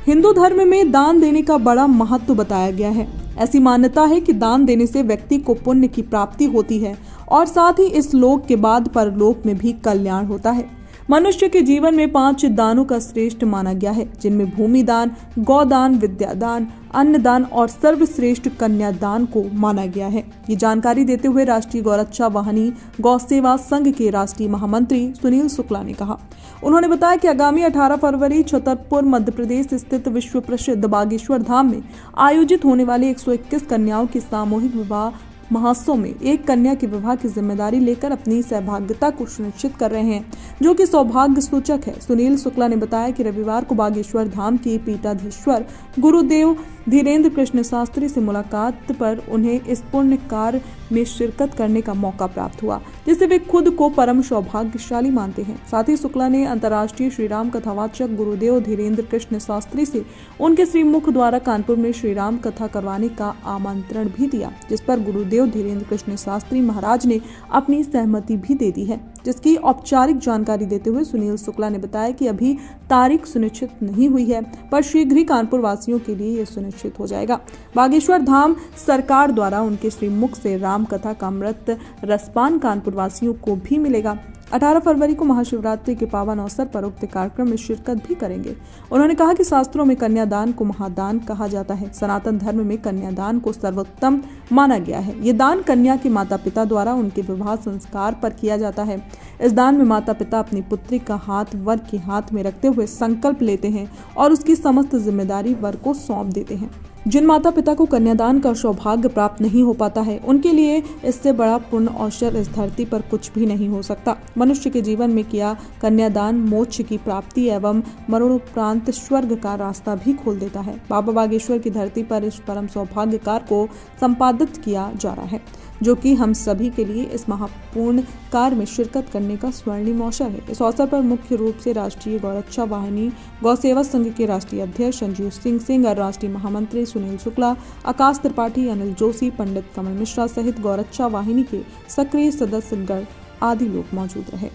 हिंदू धर्म में दान देने का बड़ा महत्व बताया गया है। ऐसी मान्यता है कि दान देने से व्यक्ति को पुण्य की प्राप्ति होती है और साथ ही इस लोक के बाद परलोक में भी कल्याण होता है। मनुष्य के जीवन में 5 दानों का श्रेष्ठ माना गया है, जिनमें भूमि दान, गौदान, विद्यादान, अन्नदान और सर्वश्रेष्ठ कन्यादान को माना गया है। ये जानकारी देते हुए राष्ट्रीय गौरक्षा वाहिनी गौ सेवा संघ के राष्ट्रीय महामंत्री सुनील शुक्ला ने कहा। उन्होंने बताया कि आगामी 18 फरवरी छतरपुर मध्य प्रदेश स्थित विश्व प्रसिद्ध बागेश्वर धाम में आयोजित होने वाले 121 कन्याओं के सामूहिक विवाह महोत्सव में एक कन्या के विवाह की जिम्मेदारी लेकर अपनी सहभागिता को सुनिश्चित कर रहे हैं, जो कि सौभाग्य सूचक है। सुनील शुक्ला ने बताया कि रविवार को बागेश्वर धाम के पीठाधीश्वर गुरुदेव धीरेन्द्र कृष्ण शास्त्री से मुलाकात पर उन्हें इस पुण्य कार्य में शिरकत करने का मौका प्राप्त हुआ, जिसे वे खुद को परम सौभाग्यशाली मानते हैं। साथ ही शुक्ला ने अंतर्राष्ट्रीय श्री राम कथावाचक गुरुदेव धीरेन्द्र कृष्ण शास्त्री से उनके श्रीमुख द्वारा कानपुर में श्री राम कथा करवाने का आमंत्रण भी दिया, जिस पर गुरुदेव धीरेन्द्र कृष्ण शास्त्री महाराज ने अपनी सहमति भी दे दी है। जिसकी औपचारिक जानकारी देते हुए सुनील शुक्ला ने बताया कि अभी तारीख सुनिश्चित नहीं हुई है, पर शीघ्र ही कानपुर वासियों के लिए यह सुनिश्चित हो जाएगा। बागेश्वर धाम सरकार द्वारा उनके श्रीमुख से राम कथा का अमृत रसपान कानपुर वासियों को भी मिलेगा। 18 फरवरी को महाशिवरात्रि के पावन अवसर पर उक्त कार्यक्रम में शिरकत भी करेंगे। उन्होंने कहा कि शास्त्रों में कन्यादान को महादान कहा जाता है। सनातन धर्म में कन्यादान को सर्वोत्तम माना गया है। ये दान कन्या के माता पिता द्वारा उनके विवाह संस्कार पर किया जाता है। इस दान में माता पिता अपनी पुत्री का हाथ वर के हाथ में रखते हुए संकल्प लेते हैं और उसकी समस्त जिम्मेदारी वर को सौंप देते हैं। जिन माता पिता को कन्यादान का सौभाग्य प्राप्त नहीं हो पाता है, उनके लिए इससे बड़ा पुण्य अवसर इस धरती पर कुछ भी नहीं हो सकता। मनुष्य के जीवन में किया कन्यादान मोक्ष की प्राप्ति एवं मरणोपरांत स्वर्ग का रास्ता भी खोल देता है। बाबा बागेश्वर की धरती पर इस परम सौभाग्य कार्य को संपादित किया जा रहा है, जो कि हम सभी के लिए इस महापूर्ण कार्य में शिरकत करने का स्वर्णिम अवसर है। इस अवसर पर मुख्य रूप से राष्ट्रीय गौरक्षा वाहिनी गौ सेवा संघ के राष्ट्रीय अध्यक्ष संजीव सिंह और राष्ट्रीय महामंत्री सुनील शुक्ला, आकाश त्रिपाठी, अनिल जोशी, पंडित कमल मिश्रा सहित गौरक्षा वाहिनी के सक्रिय सदस्यगण आदि लोग मौजूद रहे।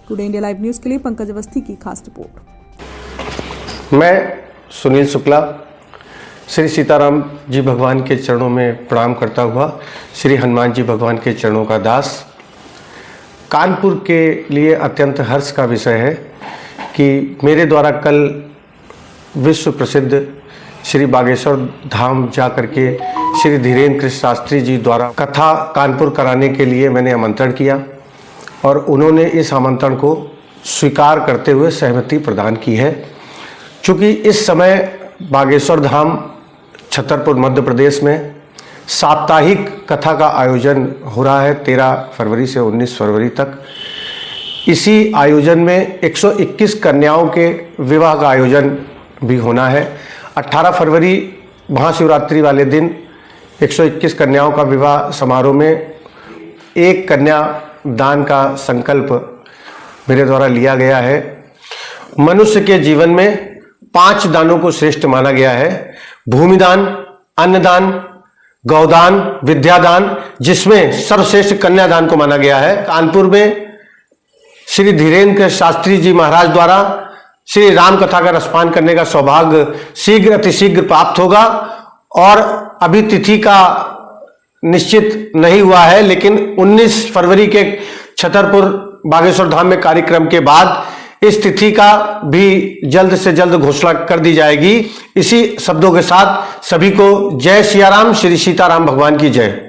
टुडे इंडिया लाइव न्यूज के लिए पंकज अवस्थी की खास रिपोर्ट। मैं सुनील शुक्ला श्री सीताराम जी भगवान के चरणों में प्रणाम करता हुआ श्री हनुमान जी भगवान के चरणों का दास। कानपुर के लिए अत्यंत हर्ष का विषय है कि मेरे द्वारा कल विश्व प्रसिद्ध श्री बागेश्वर धाम जा करके श्री धीरेन्द्र कृष्ण शास्त्री जी द्वारा कथा कानपुर कराने के लिए मैंने आमंत्रण किया और उन्होंने इस आमंत्रण को स्वीकार करते हुए सहमति प्रदान की है। चूँकि इस समय बागेश्वर धाम छतरपुर मध्य प्रदेश में साप्ताहिक कथा का आयोजन हो रहा है 13 फरवरी से 19 फरवरी तक। इसी आयोजन में 121 कन्याओं के विवाह का आयोजन भी होना है। 18 फरवरी महाशिवरात्रि वाले दिन 121 कन्याओं का विवाह समारोह में एक कन्या दान का संकल्प मेरे द्वारा लिया गया है। मनुष्य के जीवन में 5 दानों को श्रेष्ठ माना गया है। भूमिदान, अन्नदान, गौदान, विद्यादान, जिसमें सर्वश्रेष्ठ कन्यादान को माना गया है। कानपुर में श्री धीरेन्द्र शास्त्री जी महाराज द्वारा श्री राम कथा का रसपान करने का सौभाग्य शीघ्र अतिशीघ्र प्राप्त होगा और अभी तिथि का निश्चित नहीं हुआ है, लेकिन 19 फरवरी के छतरपुर बागेश्वर धाम में कार्यक्रम के बाद इस तिथि का भी जल्द से जल्द घोषणा कर दी जाएगी। इसी शब्दों के साथ सभी को जय सिया राम, श्री सीताराम भगवान की जय।